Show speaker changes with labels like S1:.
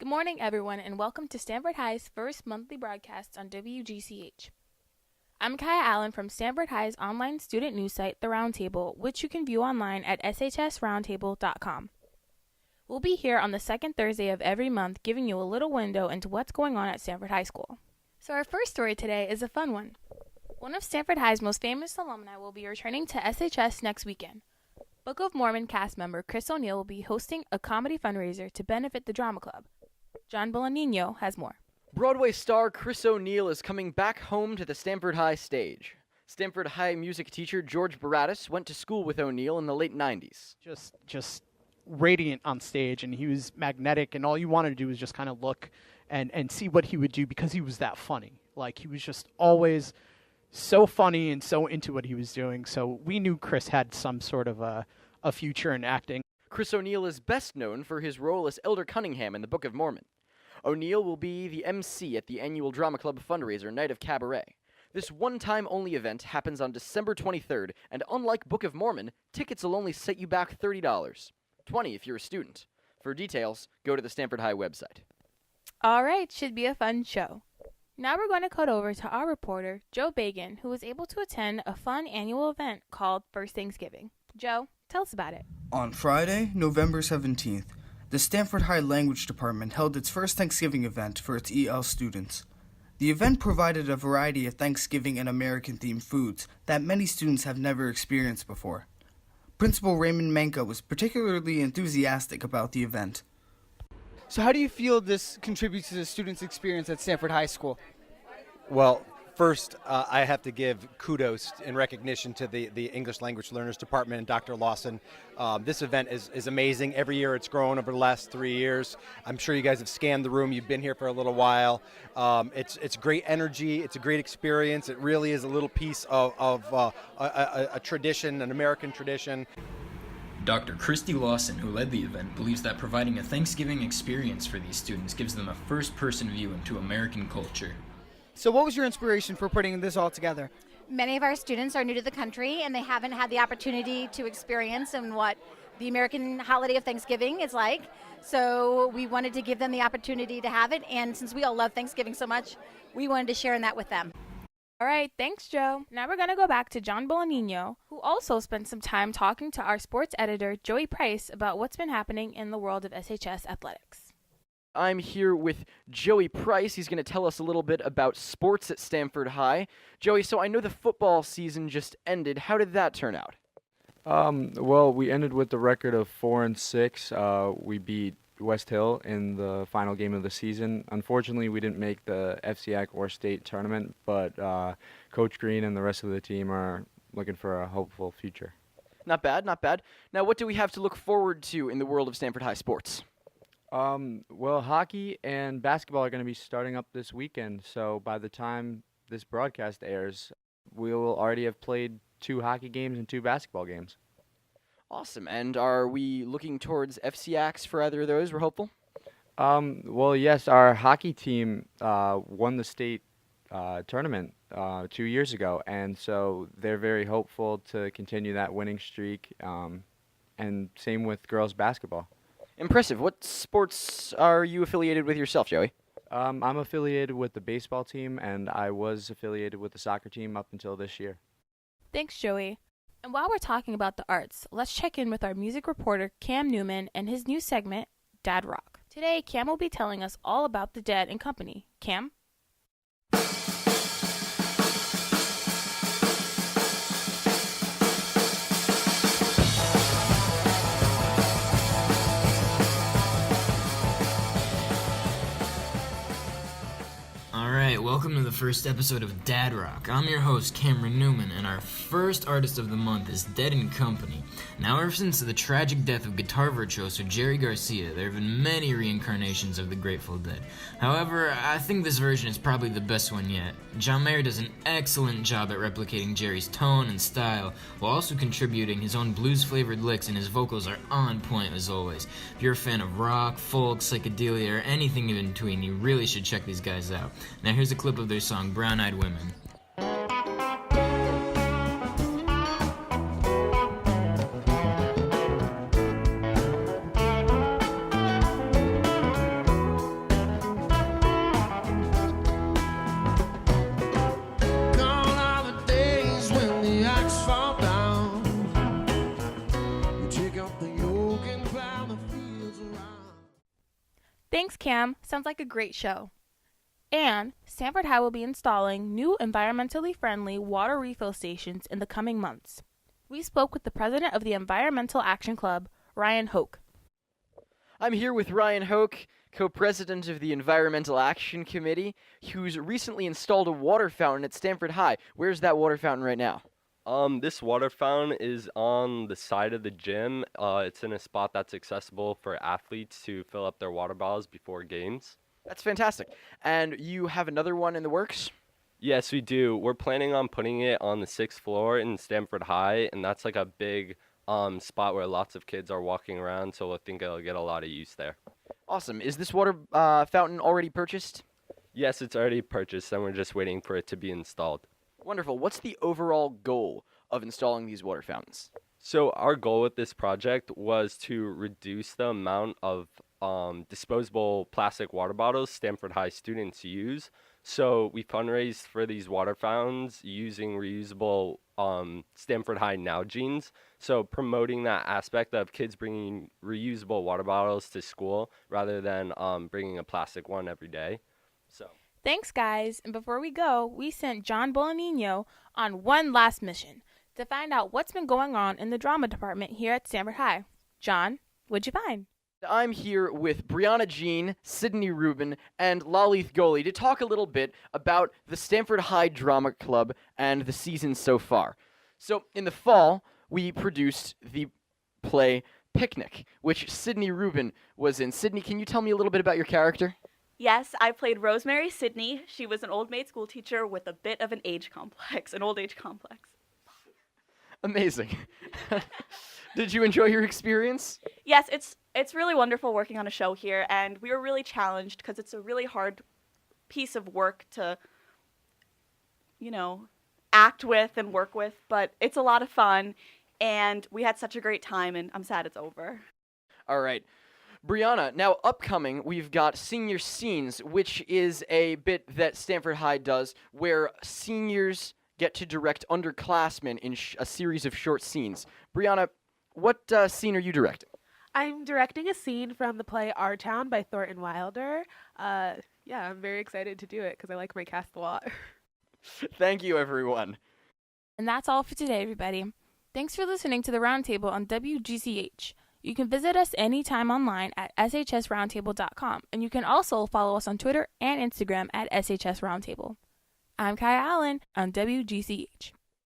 S1: Good morning, everyone, and welcome to Stanford High's first monthly broadcast on WGCH. I'm Kaya Allen from Stanford High's online student news site, The Roundtable, which you can view online at shsroundtable.com. We'll be here on the second Thursday of every month, giving you a little window into what's going on at Stanford High School. So our first story today is a fun one. One of Stanford High's most famous alumni will be returning to SHS next weekend. Book of Mormon cast member Chris O'Neill will be hosting a comedy fundraiser to benefit the Drama Club. John Bolañino has more.
S2: Broadway star Chris O'Neill is coming back home to the Stanford High stage. Stanford High music teacher George Baratus went to school with O'Neill in the late 90s.
S3: Just radiant on stage, and he was magnetic, and all you wanted to do was just kind of look and see what he would do because he was that funny. Like, he was just always so funny and so into what he was doing. So we knew Chris had some sort of a future in acting.
S2: Chris O'Neill is best known for his role as Elder Cunningham in the Book of Mormon. O'Neill will be the MC at the annual Drama Club fundraiser Night of Cabaret. This one-time only event happens on December 23rd, and unlike Book of Mormon, tickets will only set you back $30. $20 if you're a student. For details, go to the Stanford High website.
S1: All right, should be a fun show. Now we're going to cut over to our reporter, Joe Bagan, who was able to attend a fun annual event called First Thanksgiving. Joe, tell us about it.
S4: On Friday, November 17th, the Stanford High Language Department held its first Thanksgiving event for its EL students. The event provided a variety of Thanksgiving and American-themed foods that many students have never experienced before. Principal Raymond Manka was particularly enthusiastic about the event.
S5: So how do you feel this contributes to the students' experience at Stanford High School?
S6: Well, first, I have to give kudos and recognition to the English Language Learners Department and Dr. Lawson. This event is amazing. Every year it's grown over the last 3 years. I'm sure you guys have scanned the room. You've been here for a little while. It's great energy. It's a great experience. It really is a little piece of a tradition, an American tradition.
S7: Dr. Christy Lawson, who led the event, believes that providing a Thanksgiving experience for these students gives them a first-person view into American culture.
S5: So what was your inspiration for putting this all together?
S8: Many of our students are new to the country and they haven't had the opportunity to experience and what the American holiday of Thanksgiving is like. So we wanted to give them the opportunity to have it, and since we all love Thanksgiving so much, we wanted to share in that with them.
S1: All right, thanks, Joe. Now we're going to go back to John Bolañino, who also spent some time talking to our sports editor, Joey Price, about what's been happening in the world of SHS athletics.
S2: I'm here with Joey Price. He's going to tell us a little bit about sports at Stanford High. Joey, so I know the football season just ended. How did that turn out?
S9: Well, we ended with the record of 4-6. We beat West Hill in the final game of the season. Unfortunately, we didn't make the FCAC or state tournament, but Coach Green and the rest of the team are looking for a hopeful future.
S2: Not bad, not bad. Now, what do we have to look forward to in the world of Stanford High sports?
S9: Well, hockey and basketball are going to be starting up this weekend, so by the time this broadcast airs, we will already have played 2 hockey games and 2 basketball games.
S2: Awesome. And are we looking towards FCACs for either of those? We're hopeful?
S9: Well, yes, our hockey team won the state tournament 2 years ago, and so they're very hopeful to continue that winning streak, and same with girls basketball.
S2: Impressive. What sports are you affiliated with yourself, Joey?
S9: I'm affiliated with the baseball team, and I was affiliated with the soccer team up until this year.
S1: Thanks, Joey. And while we're talking about the arts, let's check in with our music reporter, Cam Newman, and his new segment, Dad Rock. Today, Cam will be telling us all about the Dead and Company. Cam?
S7: Alright, welcome to the first episode of Dad Rock. I'm your host, Cameron Newman, and our first artist of the month is Dead and Company. Now, ever since the tragic death of guitar virtuoso Jerry Garcia, there have been many reincarnations of the Grateful Dead. However, I think this version is probably the best one yet. John Mayer does an excellent job at replicating Jerry's tone and style, while also contributing his own blues-flavored licks, and his vocals are on point as always. If you're a fan of rock, folk, psychedelia, or anything in between, you really should check these guys out. Now here's a clip of their song, Brown Eyed Women.
S1: Thanks, Cam. Sounds like a great show. And Stanford High will be installing new environmentally friendly water refill stations in the coming months. We spoke with the president of the Environmental Action Club, Ryan Hoke.
S2: I'm here with Ryan Hoke, co-president of the Environmental Action Committee, who's recently installed a water fountain at Stanford High. Where's that water fountain right now?
S10: This water fountain is on the side of the gym. It's in a spot that's accessible for athletes to fill up their water bottles before games.
S2: That's fantastic. And you have another one in the works?
S10: Yes, we do. We're planning on putting it on the 6th floor in Stanford High, and that's like a big spot where lots of kids are walking around, so I think it'll get a lot of use there.
S2: Awesome. Is this water fountain already purchased?
S10: Yes, it's already purchased, and we're just waiting for it to be installed.
S2: Wonderful. What's the overall goal of installing these water fountains?
S10: So our goal with this project was to reduce the amount of disposable plastic water bottles Stanford High students use. So we fundraised for these water fountains using reusable Stanford High Now jeans. So promoting that aspect of kids bringing reusable water bottles to school rather than bringing a plastic one every day. So.
S1: Thanks, guys. And before we go, we sent John Bolognino on one last mission to find out what's been going on in the drama department here at Stanford High. John, what'd you find?
S2: I'm here with Brianna Jean, Sydney Rubin, and Lalith Goli to talk a little bit about the Stanford High Drama Club and the season so far. So, in the fall, we produced the play Picnic, which Sydney Rubin was in. Sydney, can you tell me a little bit about your character?
S11: Yes, I played Rosemary Sidney. She was an old maid school teacher with a bit of an age complex, an old age complex.
S2: Amazing. Did you enjoy your experience?
S11: Yes, it's really wonderful working on a show here, and we were really challenged because it's a really hard piece of work to, act with and work with, but it's a lot of fun, and we had such a great time, and I'm sad it's over.
S2: All right. Brianna, now upcoming, we've got Senior Scenes, which is a bit that Stanford High does where seniors get to direct underclassmen in a series of short scenes. Brianna, what scene are you directing?
S12: I'm directing a scene from the play Our Town by Thornton Wilder. I'm very excited to do it because I like my cast a lot.
S2: Thank you, everyone.
S1: And that's all for today, everybody. Thanks for listening to the Roundtable on WGCH. You can visit us anytime online at shsroundtable.com, and you can also follow us on Twitter and Instagram at shsroundtable. I'm Kaya Allen on WGCH.